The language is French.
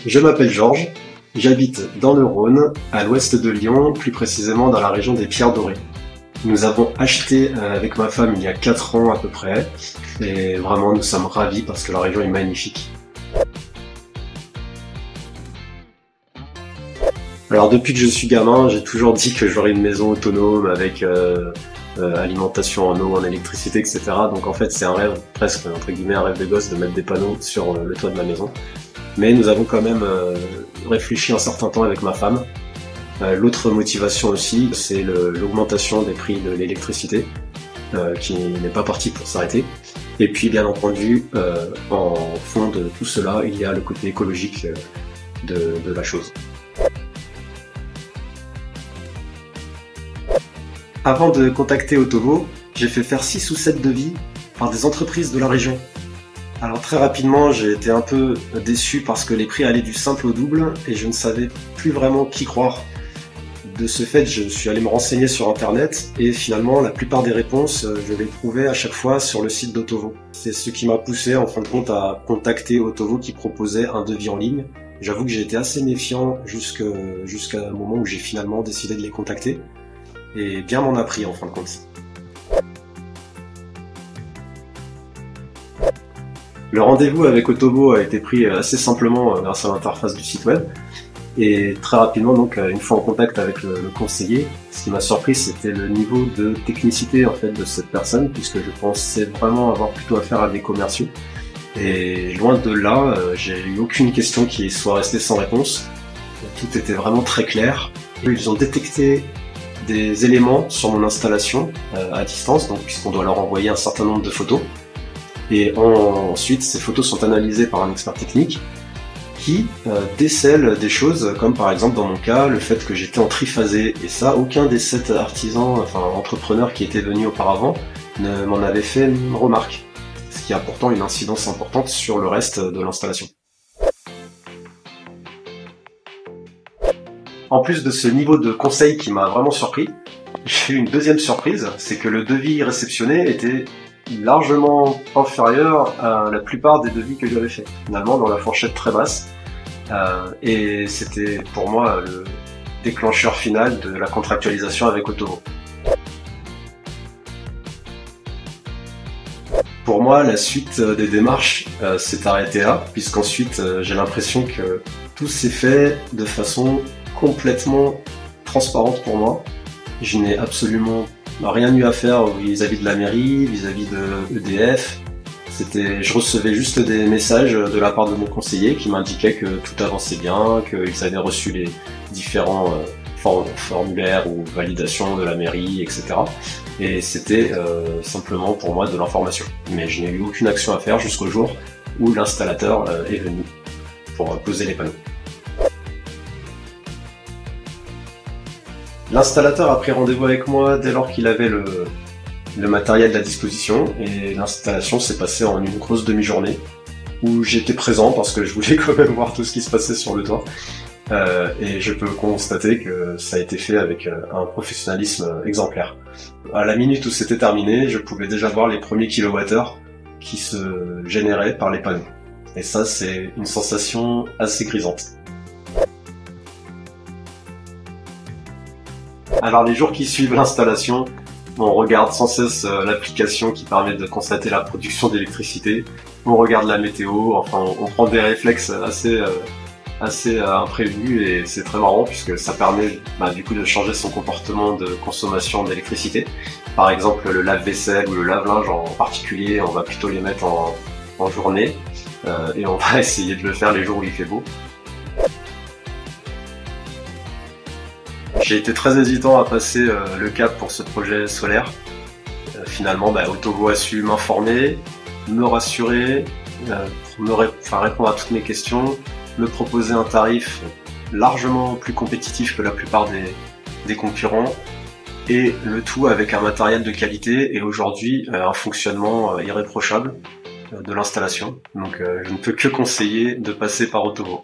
Je m'appelle Georges, j'habite dans le Rhône, à l'ouest de Lyon, plus précisément dans la région des Pierres Dorées. Nous avons acheté avec ma femme il y a 4 ans à peu près, et vraiment nous sommes ravis parce que la région est magnifique. Alors depuis que je suis gamin, j'ai toujours dit que j'aurais une maison autonome avec alimentation en eau, en électricité, etc. Donc en fait c'est un rêve, presque entre guillemets un rêve de gosse de mettre des panneaux sur le toit de ma maison. Mais nous avons quand même réfléchi un certain temps avec ma femme. L'autre motivation aussi, c'est l'augmentation des prix de l'électricité, qui n'est pas partie pour s'arrêter. Et puis bien entendu, en fond de tout cela, il y a le côté écologique de la chose. Avant de contacter Otovo, j'ai fait faire 6 ou 7 devis par des entreprises de la région. Alors très rapidement, j'ai été un peu déçu parce que les prix allaient du simple au double et je ne savais plus vraiment qui croire. De ce fait, je suis allé me renseigner sur internet et finalement la plupart des réponses, je les trouvais à chaque fois sur le site d'Otovo. C'est ce qui m'a poussé en fin de compte à contacter Otovo qui proposait un devis en ligne. J'avoue que j'ai été assez méfiant jusqu'à un moment où j'ai finalement décidé de les contacter. Et bien m'en a pris en fin de compte. Le rendez-vous avec Otovo a été pris assez simplement grâce à l'interface du site web. Et très rapidement, donc, une fois en contact avec le conseiller, ce qui m'a surpris, c'était le niveau de technicité en fait de cette personne, puisque je pensais vraiment avoir plutôt affaire à des commerciaux. Et loin de là, j'ai eu aucune question qui soit restée sans réponse. Tout était vraiment très clair. Ils ont détecté des éléments sur mon installation à distance, donc puisqu'on doit leur envoyer un certain nombre de photos. Et ensuite, ces photos sont analysées par un expert technique qui décèle des choses, comme par exemple dans mon cas, le fait que j'étais en triphasé. Et ça, aucun des 7 artisans, enfin entrepreneurs qui étaient venus auparavant, ne m'en avait fait une remarque. Ce qui a pourtant une incidence importante sur le reste de l'installation. En plus de ce niveau de conseil qui m'a vraiment surpris, j'ai eu une deuxième surprise, c'est que le devis réceptionné était largement inférieur à la plupart des devis que j'avais fait, finalement dans la fourchette très basse. Et c'était pour moi le déclencheur final de la contractualisation avec Otovo. Pour moi, la suite des démarches s'est arrêtée là, puisqu'ensuite j'ai l'impression que tout s'est fait de façon complètement transparente pour moi. Je n'ai absolument rien eu à faire vis-à-vis de la mairie, vis-à-vis de EDF. Je recevais juste des messages de la part de mon conseiller qui m'indiquaient que tout avançait bien, qu'ils avaient reçu les différents formulaires ou validations de la mairie, etc. Et c'était simplement pour moi de l'information. Mais je n'ai eu aucune action à faire jusqu'au jour où l'installateur est venu pour poser les panneaux. L'installateur a pris rendez-vous avec moi dès lors qu'il avait le matériel à disposition et l'installation s'est passée en une grosse demi-journée où j'étais présent parce que je voulais quand même voir tout ce qui se passait sur le toit. Et je peux constater que ça a été fait avec un professionnalisme exemplaire. À la minute où c'était terminé, je pouvais déjà voir les premiers kilowattheures qui se généraient par les panneaux. Et ça, c'est une sensation assez grisante. Alors les jours qui suivent l'installation, on regarde sans cesse l'application qui permet de constater la production d'électricité, on regarde la météo, enfin on prend des réflexes assez imprévus et c'est très marrant puisque ça permet du coup de changer son comportement de consommation d'électricité. Par exemple le lave-vaisselle ou le lave-linge en particulier, on va plutôt les mettre en journée et on va essayer de le faire les jours où il fait beau. J'ai été très hésitant à passer le cap pour ce projet solaire. Finalement, Otovo a su m'informer, me rassurer, répondre à toutes mes questions, me proposer un tarif largement plus compétitif que la plupart des concurrents, et le tout avec un matériel de qualité et aujourd'hui un fonctionnement irréprochable de l'installation. Donc je ne peux que conseiller de passer par Otovo.